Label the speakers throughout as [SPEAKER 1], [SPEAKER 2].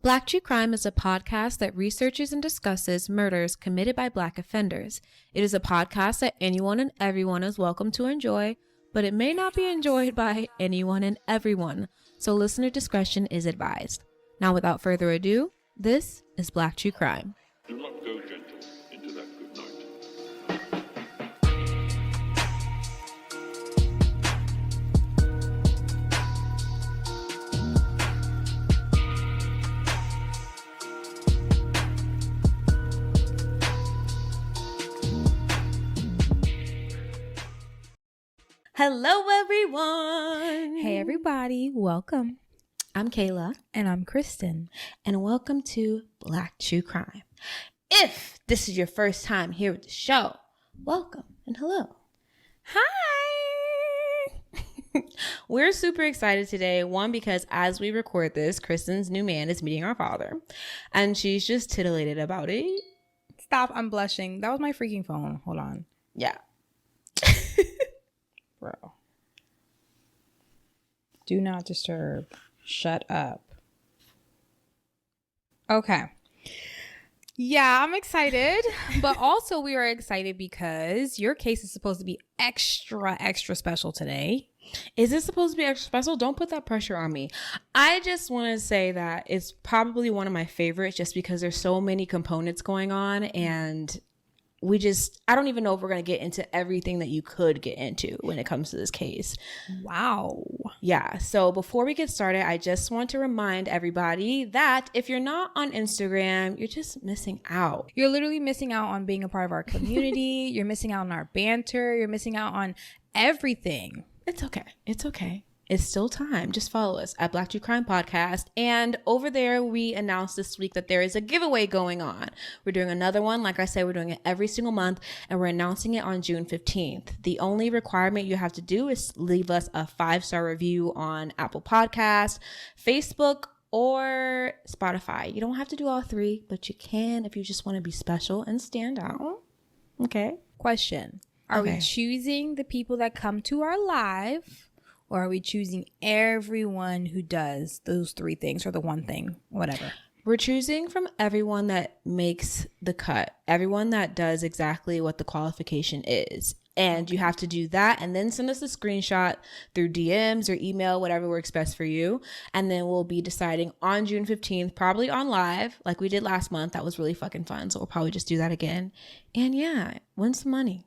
[SPEAKER 1] Black True Crime is a podcast that researches and discusses murders committed by Black offenders. It is a podcast that anyone and everyone is welcome to enjoy, but it may not be enjoyed by anyone and everyone, so listener discretion is advised. Now, without further ado, this is Black True Crime.
[SPEAKER 2] Do not go gentle into that good night.
[SPEAKER 1] Hello, everyone.
[SPEAKER 3] Hey, everybody. Welcome.
[SPEAKER 1] I'm Kayla.
[SPEAKER 3] And I'm Kristen.
[SPEAKER 1] And welcome to Black True Crime. If this is your first time here with the show, welcome and hello.
[SPEAKER 3] Hi.
[SPEAKER 1] We're super excited today. One, because as we record this, Kristen's new man is meeting our father. And she's just titillated about it.
[SPEAKER 3] Stop. I'm blushing. That was my freaking phone. Hold on.
[SPEAKER 1] Yeah.
[SPEAKER 3] Bro. Do not disturb. Shut up. Okay. Yeah, I'm excited. But also we are excited because your case is supposed to be extra special today.
[SPEAKER 1] Is it supposed to be extra special? Don't put that pressure on me. I just want to say that it's probably one of my favorites just because there's so many components going on, and I don't even know if we're going to get into everything that you could get into when it comes to this case.
[SPEAKER 3] Wow.
[SPEAKER 1] Yeah. So before we get started, I just want to remind everybody that if you're not on Instagram, you're just missing out.
[SPEAKER 3] You're literally missing out on being a part of our community. You're missing out on our banter. You're missing out on everything.
[SPEAKER 1] It's okay. It's okay. It's still time. Just follow us at Black True Crime Podcast. And over there, we announced this week that there is a giveaway going on. We're doing another one. Like I said, we're doing it every single month, and we're announcing it on June 15th. The only requirement you have to do is leave us a 5-star review on Apple Podcasts, Facebook, or Spotify. You don't have to do all three, but you can if you just want to be special and stand out. Okay.
[SPEAKER 3] Question. Are we choosing the people that come to our live? Or are we choosing everyone who does those three things or the one thing, whatever?
[SPEAKER 1] We're choosing from everyone that makes the cut, everyone that does exactly what the qualification is. And you have to do that and then send us a screenshot through DMs or email, whatever works best for you. And then we'll be deciding on June 15th, probably on live like we did last month. That was really fucking fun. So we'll probably just do that again. And yeah, win some money.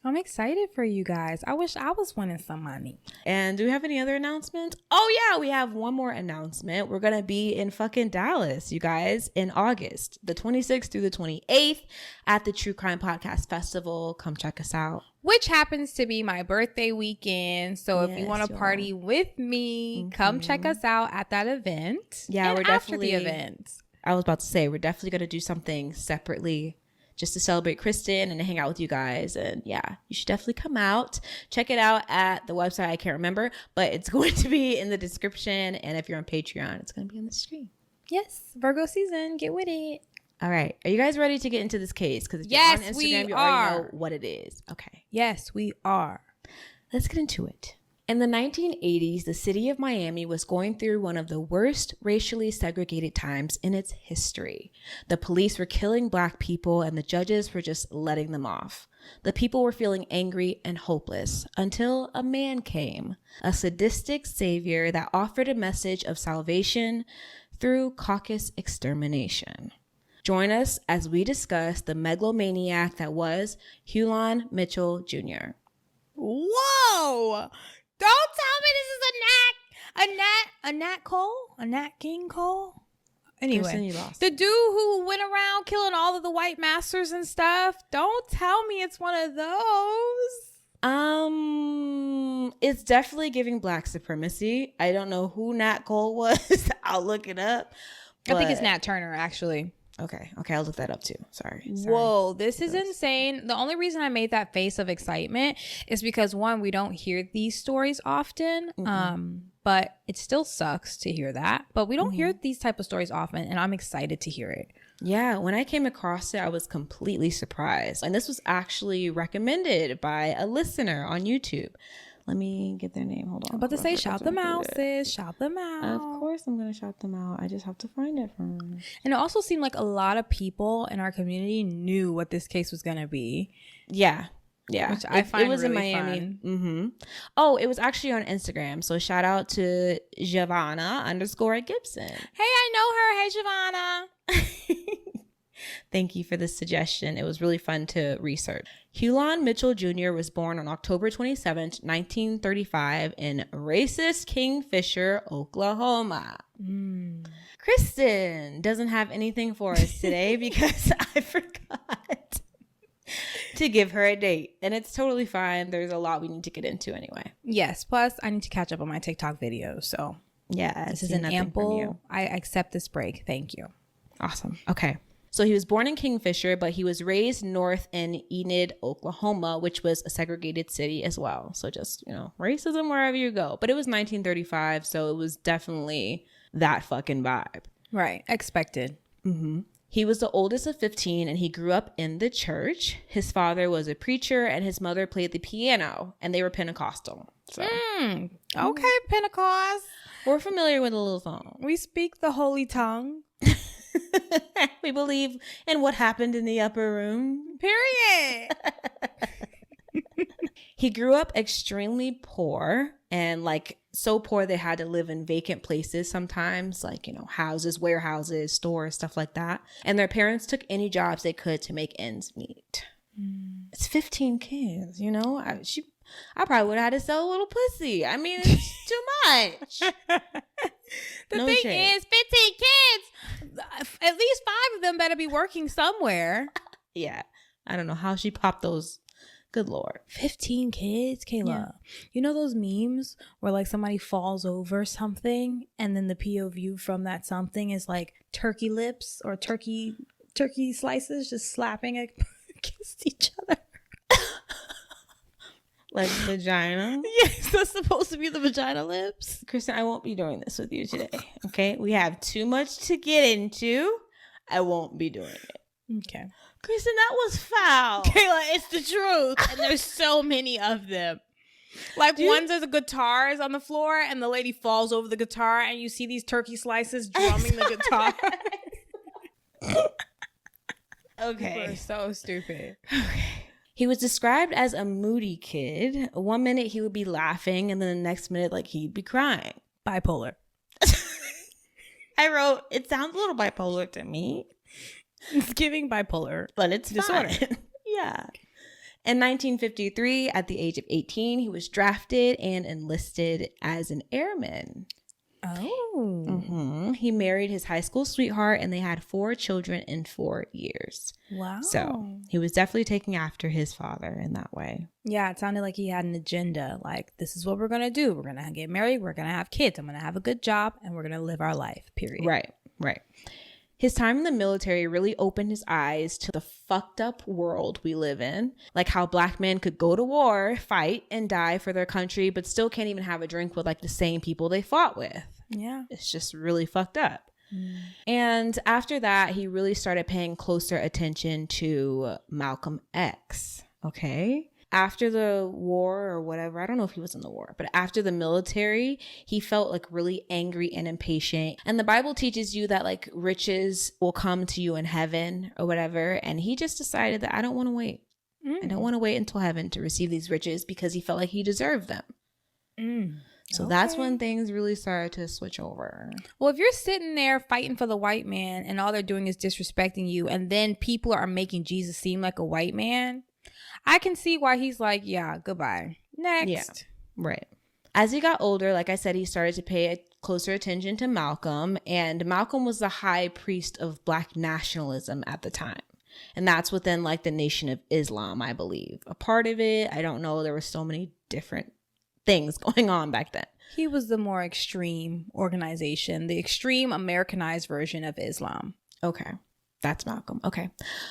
[SPEAKER 3] I'm excited for you guys. I wish I was winning some money.
[SPEAKER 1] And do we have any other announcements? Oh yeah, we have one more announcement. We're going to be in fucking Dallas, you guys, in August, the 26th through the 28th at the True Crime Podcast Festival. Come check us out.
[SPEAKER 3] Which happens to be my birthday weekend. So if you want to party with me, come check us out at that event.
[SPEAKER 1] Yeah,
[SPEAKER 3] and
[SPEAKER 1] we're definitely
[SPEAKER 3] after the event.
[SPEAKER 1] I was about to say, we're definitely going to do something separately just to celebrate Kristen and to hang out with you guys. And yeah, you should definitely come out. Check it out at the website. I can't remember, but it's going to be in the description. And if you're on Patreon, it's going to be on the screen.
[SPEAKER 3] Yes, Virgo season. Get with it.
[SPEAKER 1] All right. Are you guys ready to get into this case? Because if you're on Instagram, you already know what it is. Okay.
[SPEAKER 3] Yes, we are.
[SPEAKER 1] Let's get into it. In the 1980s, the city of Miami was going through one of the worst racially segregated times in its history. The police were killing Black people and the judges were just letting them off. The people were feeling angry and hopeless until a man came, a sadistic savior that offered a message of salvation through caucus extermination. Join us as we discuss the meglomaniac that was Hulon Mitchell Jr.
[SPEAKER 3] Whoa! Don't tell me this is a Nat King Cole. Anyway, the dude who went around killing all of the white masters and stuff. Don't tell me it's one of those.
[SPEAKER 1] It's definitely giving Black supremacy. I don't know who Nat Cole was. I'll look it up.
[SPEAKER 3] I think it's Nat Turner, actually.
[SPEAKER 1] Okay, I'll look that up too. Sorry.
[SPEAKER 3] Whoa, this is insane. The only reason I made that face of excitement is because, one, we don't hear these stories often. But it still sucks to hear that. But we don't hear these type of stories often, and I'm excited to hear it.
[SPEAKER 1] Yeah, when I came across it, I was completely surprised. And this was actually recommended by a listener on YouTube. Let me get their name. Hold on.
[SPEAKER 3] I'm about to say, shout them out, sis. Shout them out.
[SPEAKER 1] Of course I'm going to shout them out. I just have to find it first.
[SPEAKER 3] And it also seemed like a lot of people in our community knew what this case was going to be.
[SPEAKER 1] Yeah. Yeah.
[SPEAKER 3] Which I find
[SPEAKER 1] it was
[SPEAKER 3] really
[SPEAKER 1] in Miami.
[SPEAKER 3] fun.
[SPEAKER 1] Mm-hmm. Oh, it was actually on Instagram. So shout out to Giovanna_Gibson.
[SPEAKER 3] Hey, I know her. Hey, Giovanna.
[SPEAKER 1] Thank you for this suggestion. It was really fun to research. Hulon Mitchell Jr. was born on October 27th, 1935 in racist Kingfisher, Oklahoma. Kristen doesn't have anything for us today because I forgot to give her a date. And it's totally fine. There's a lot we need to get into anyway.
[SPEAKER 3] Yes. Plus, I need to catch up on my TikTok videos. So
[SPEAKER 1] yeah,
[SPEAKER 3] this is an ample. I accept this break. Thank you.
[SPEAKER 1] Awesome. Okay. So he was born in Kingfisher, but he was raised north in Enid, Oklahoma, which was a segregated city as well. So just, racism wherever you go. But it was 1935, so it was definitely that fucking vibe.
[SPEAKER 3] Right. Expected.
[SPEAKER 1] Mm-hmm. He was the oldest of 15, and he grew up in the church. His father was a preacher, and his mother played the piano, and they were Pentecostal. So,
[SPEAKER 3] okay, Pentecost.
[SPEAKER 1] We're familiar with a little song.
[SPEAKER 3] We speak the holy tongue.
[SPEAKER 1] We believe in what happened in the upper room.
[SPEAKER 3] Period.
[SPEAKER 1] He grew up extremely poor and so poor they had to live in vacant places sometimes, houses, warehouses, stores, stuff like that. And their parents took any jobs they could to make ends meet. It's 15 kids, I probably would have had to sell a little pussy. I mean, it's too much.
[SPEAKER 3] The thing is, 15 kids, at least 5 of them better be working somewhere.
[SPEAKER 1] Yeah. I don't know how she popped those. Good Lord.
[SPEAKER 3] 15 kids, Kayla. Yeah. You know those memes where somebody falls over something and then the POV from that something is turkey lips or turkey slices just slapping against each other?
[SPEAKER 1] Like vagina?
[SPEAKER 3] Yes, that's supposed to be the vagina lips.
[SPEAKER 1] Kristen, I won't be doing this with you today. Okay? We have too much to get into. I won't be doing it.
[SPEAKER 3] Okay.
[SPEAKER 1] Kristen, that was foul.
[SPEAKER 3] Kayla, it's the truth. And there's so many of them. Once there's a guitars on the floor and the lady falls over the guitar and you see these turkey slices drumming the guitar.
[SPEAKER 1] Okay.
[SPEAKER 3] People are so stupid.
[SPEAKER 1] Okay. He was described as a moody kid. One minute he would be laughing and then the next minute he'd be crying.
[SPEAKER 3] Bipolar.
[SPEAKER 1] I wrote, it sounds a little bipolar to me.
[SPEAKER 3] It's giving bipolar.
[SPEAKER 1] But it's
[SPEAKER 3] disorder.
[SPEAKER 1] Yeah. In 1953, at the age of 18, he was drafted and enlisted as an airman.
[SPEAKER 3] Oh.
[SPEAKER 1] Mm-hmm. He married his high school sweetheart and they had 4 children in 4 years.
[SPEAKER 3] Wow.
[SPEAKER 1] So he was definitely taking after his father in that way.
[SPEAKER 3] Yeah, it sounded like he had an agenda. This is what we're going to do. We're going to get married. We're going to have kids. I'm going to have a good job and we're going to live our life, period.
[SPEAKER 1] Right. His time in the military really opened his eyes to the fucked up world we live in. How black men could go to war, fight, and die for their country, but still can't even have a drink with the same people they fought with.
[SPEAKER 3] Yeah.
[SPEAKER 1] It's just really fucked up. And after that, he really started paying closer attention to Malcolm X. Okay. After the war or whatever, I don't know if he was in the war, but after the military, he felt really angry and impatient. And the Bible teaches you that riches will come to you in heaven or whatever. And he just decided that I don't want to wait. I don't want to wait until heaven to receive these riches because he felt like he deserved them. So that's when things really started to switch over.
[SPEAKER 3] Well, if you're sitting there fighting for the white man and all they're doing is disrespecting you and then people are making Jesus seem like a white man, I can see why he's yeah, goodbye. Next.
[SPEAKER 1] Yeah, right. As he got older, like I said, he started to pay closer attention to Malcolm. And Malcolm was the high priest of Black nationalism at the time. And that's within the Nation of Islam, I believe. A part of it, I don't know. There were so many different things going on back then.
[SPEAKER 3] He was the more extreme organization, the extreme Americanized version of Islam.
[SPEAKER 1] Okay. That's Malcolm. Okay.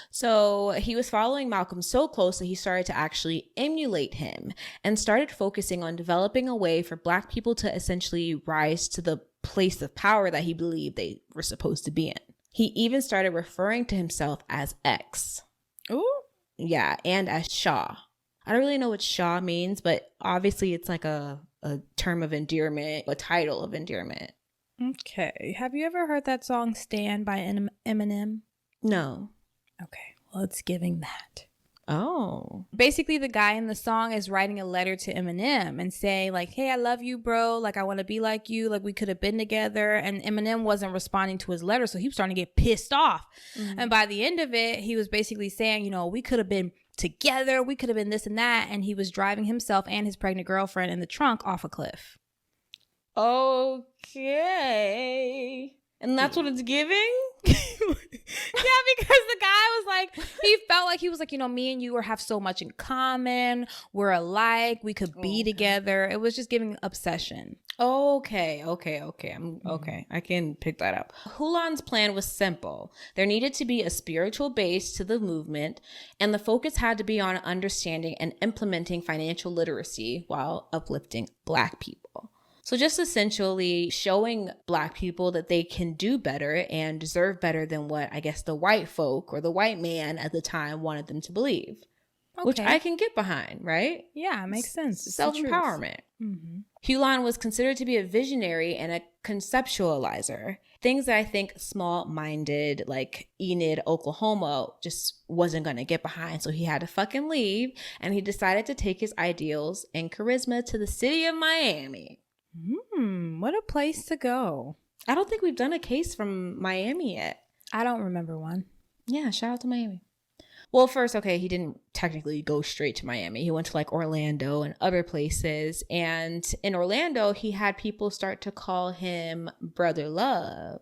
[SPEAKER 1] So he was following Malcolm so close that he started to actually emulate him and started focusing on developing a way for Black people to essentially rise to the place of power that he believed they were supposed to be in. He even started referring to himself as X.
[SPEAKER 3] Ooh.
[SPEAKER 1] Yeah. And as Shah. I don't really know what Shaw means, but obviously it's like a term of endearment, a title of endearment.
[SPEAKER 3] Okay. Have you ever heard that song Stand by Eminem?
[SPEAKER 1] No.
[SPEAKER 3] Okay. Well, it's giving that.
[SPEAKER 1] Oh.
[SPEAKER 3] Basically, the guy in the song is writing a letter to Eminem and saying, like, hey, I love you, bro. Like, I want to be like you. Like, we could have been together. And Eminem wasn't responding to his letter, so he was starting to get pissed off. Mm-hmm. And by the end of it, he was basically saying, you know, we could have been together. We could have been this and that. And he was driving himself and his pregnant girlfriend in the trunk off a cliff.
[SPEAKER 1] Okay. And that's what it's giving?
[SPEAKER 3] Yeah, because the guy was like, he felt like he was like, you know, me and you have so much in common. We're alike. We could be together. It was just giving obsession.
[SPEAKER 1] Okay. Okay. I can pick that up. Hulon's plan was simple. There needed to be a spiritual base to the movement, and the focus had to be on understanding and implementing financial literacy while uplifting Black people. So just essentially showing Black people that they can do better and deserve better than what I guess the white folk or the white man at the time wanted them to believe. Okay. Which I can get behind, right?
[SPEAKER 3] Yeah, it makes sense. It's
[SPEAKER 1] self-empowerment. Mm-hmm. Hulon was considered to be a visionary and a conceptualizer. Things that I think small-minded, like Enid, Oklahoma, just wasn't going to get behind. So he had to fucking leave, and he decided to take his ideals and charisma to the city of Miami.
[SPEAKER 3] What a place to go.
[SPEAKER 1] I don't think we've done a case from Miami yet.
[SPEAKER 3] I don't remember one.
[SPEAKER 1] Yeah, shout out to Miami. Well, first, okay, he didn't technically go straight to Miami. He went to like Orlando and other places. And in Orlando, he had people start to call him Brother Love.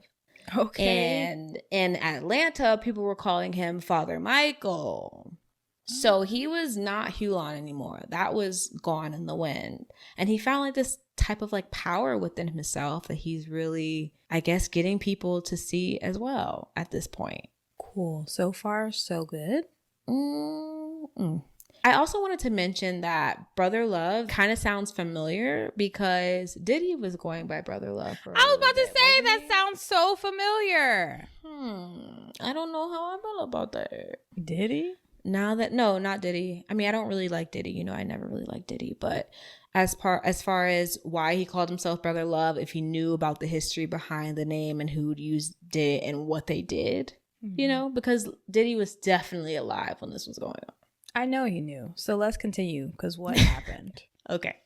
[SPEAKER 1] Okay. And in Atlanta, people were calling him Father Michael. So he was not Hulon anymore. That was gone in the wind. And he found like this type of like power within himself that he's really, I guess, getting people to see as well at this point.
[SPEAKER 3] Cool. So far, so good.
[SPEAKER 1] I also wanted to mention that Brother Love kind of sounds familiar because Diddy was going by Brother Love. I
[SPEAKER 3] was about to say that sounds so familiar.
[SPEAKER 1] I don't know how I feel about that.
[SPEAKER 3] Diddy?
[SPEAKER 1] No, not Diddy. I mean, I don't really like Diddy. You know, I never really liked Diddy. But as far as why he called himself Brother Love, if he knew about the history behind the name and who used it and what they did, you know, because Diddy was definitely alive when this was going on.
[SPEAKER 3] I know he knew. So let's continue, because what happened?
[SPEAKER 1] Okay.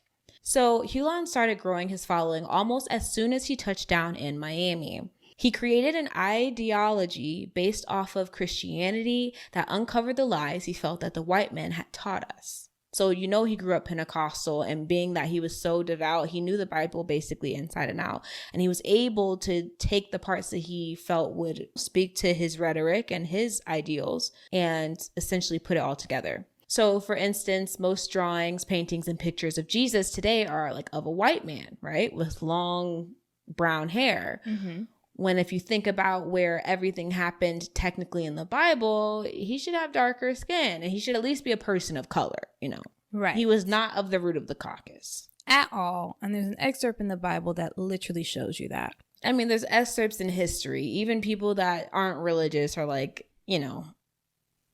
[SPEAKER 1] So Hulon started growing his following almost as soon as he touched down in Miami. He created an ideology based off of Christianity that uncovered the lies he felt that the white men had taught us. So, you know, he grew up Pentecostal, and being that he was so devout, he knew the Bible basically inside and out. And he was able to take the parts that he felt would speak to his rhetoric and his ideals and essentially put it all together. So, for instance, most drawings, paintings, and pictures of Jesus today are like of a white man, right? With long brown hair. Mm-hmm. When if you think about where everything happened technically in the Bible, he should have darker skin and he should at least be a person of color, you know.
[SPEAKER 3] Right.
[SPEAKER 1] He was not of the root of the caucus.
[SPEAKER 3] At all. And there's an excerpt in the Bible that literally shows you that.
[SPEAKER 1] I mean, there's excerpts in history. Even people that aren't religious are like, you know,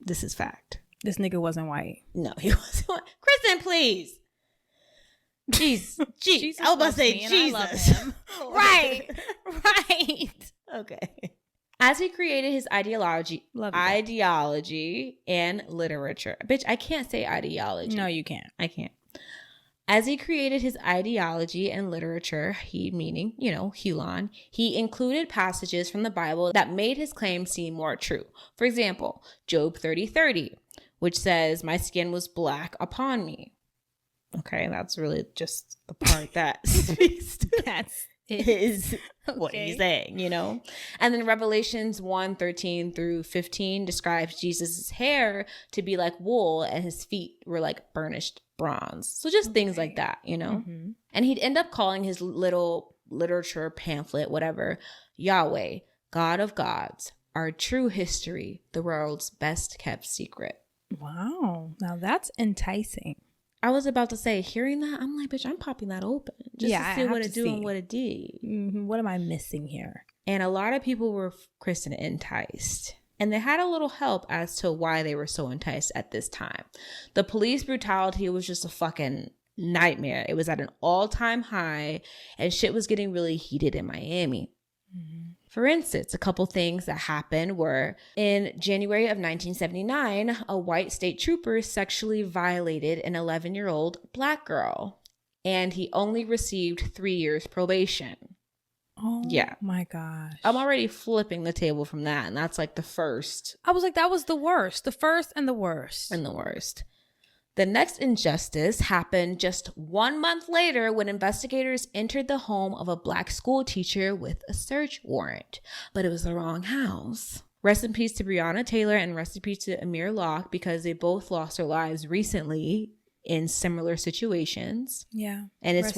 [SPEAKER 1] this is fact.
[SPEAKER 3] This nigga wasn't white.
[SPEAKER 1] No, he wasn't white. Kristen, please. Jesus. I was about to say Jesus.
[SPEAKER 3] Right.
[SPEAKER 1] Okay. As he created his ideology and literature. Bitch, I can't say ideology.
[SPEAKER 3] No, you can't.
[SPEAKER 1] I can't. As he created his ideology and literature, he meaning, you know, Hulon, he included passages from the Bible that made his claim seem more true. For example, Job 30:30, which says, "My skin was black upon me." Okay, that's really just the part that speaks to
[SPEAKER 3] that's
[SPEAKER 1] is what he's saying, you know? And then Revelations 1:13 through 15 describes Jesus' hair to be like wool and his feet were like burnished bronze. So just things like that, you know? Mm-hmm. And he'd end up calling his little literature pamphlet, whatever, Yahweh, God of gods, our true history, the world's best kept secret.
[SPEAKER 3] Wow. Now that's enticing.
[SPEAKER 1] I was about to say, hearing that, I'm like, bitch, I'm popping that open just to see what it do and what it did.
[SPEAKER 3] Mm-hmm. What am I missing here?
[SPEAKER 1] And a lot of people were Kristen enticed. And they had a little help as to why they were so enticed at this time. The police brutality was just a fucking nightmare. It was at an all-time high, and shit was getting really heated in Miami. Mm-hmm. For instance, a couple things that happened were in January of 1979, a white state trooper sexually violated an 11-year-old black girl, and he only received 3 years probation.
[SPEAKER 3] Oh, yeah. My gosh.
[SPEAKER 1] I'm already flipping the table from that, and that's like the first.
[SPEAKER 3] I was like, that was the worst. The first and the worst.
[SPEAKER 1] And the worst. The next injustice happened just 1 month later when investigators entered the home of a black school teacher with a search warrant. But it was the wrong house. Rest in peace to Breonna Taylor and rest in peace to Amir Locke, because they both lost their lives recently in similar situations.
[SPEAKER 3] Yeah.
[SPEAKER 1] And it's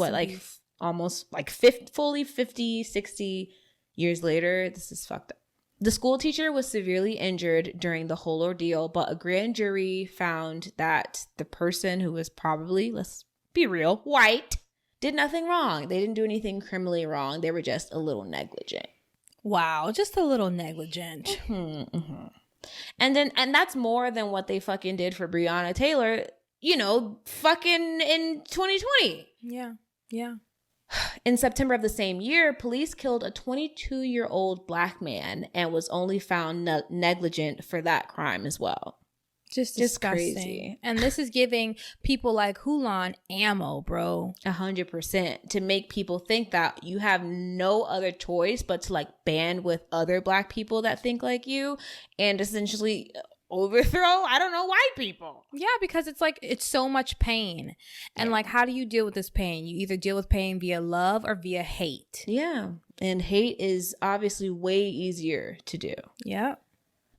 [SPEAKER 1] almost like 50, 60 years later. This is fucked up. The school teacher was severely injured during the whole ordeal, but a grand jury found that the person who was probably, let's be real, white, did nothing wrong. They didn't do anything criminally wrong. They were just a little negligent.
[SPEAKER 3] Wow, just a little negligent.
[SPEAKER 1] Mm-hmm, mm-hmm. And that's more than what they fucking did for Breonna Taylor, fucking in 2020.
[SPEAKER 3] Yeah, yeah.
[SPEAKER 1] In September of the same year, police killed a 22-year-old black man and was only found negligent for that crime as well.
[SPEAKER 3] Just disgusting. Crazy. And this is giving people like Hulon ammo, bro.
[SPEAKER 1] 100%. To make people think that you have no other choice but to like band with other black people that think like you and essentially overthrow, I don't know, white people.
[SPEAKER 3] Yeah, because it's like, it's so much pain. And like, how do you deal with this pain? You either deal with pain via love or via hate.
[SPEAKER 1] Yeah. And hate is obviously way easier to do.
[SPEAKER 3] Yeah.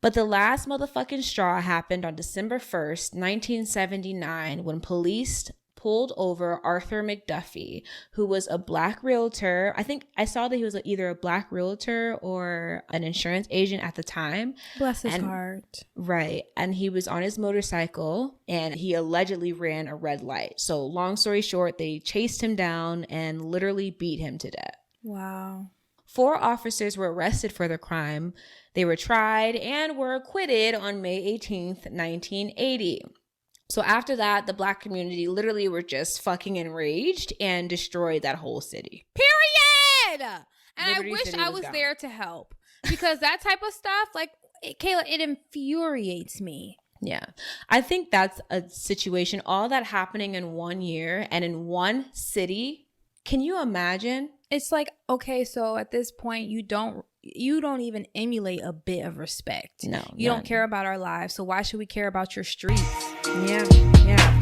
[SPEAKER 1] But the last motherfucking straw happened on December 1st, 1979, when police pulled over Arthur McDuffie, who was a black realtor. I think I saw that he was either a black realtor or an insurance agent at the time.
[SPEAKER 3] Bless his heart.
[SPEAKER 1] Right. And he was on his motorcycle and he allegedly ran a red light. So long story short, they chased him down and literally beat him to death.
[SPEAKER 3] Wow.
[SPEAKER 1] 4 officers were arrested for the crime. They were tried and were acquitted on May 18th, 1980. So after that, the black community literally were just fucking enraged and destroyed that whole city.
[SPEAKER 3] Period! And Liberty I wish I was there to help. Because that type of stuff, like, Kayla, it infuriates me.
[SPEAKER 1] Yeah. I think that's a situation, all that happening in 1 year and in one city. Can you imagine?
[SPEAKER 3] It's like, okay, so at this point, you don't even emulate a bit of respect.
[SPEAKER 1] No.
[SPEAKER 3] You don't care about our lives. So why should we care about your streets?
[SPEAKER 1] Yeah.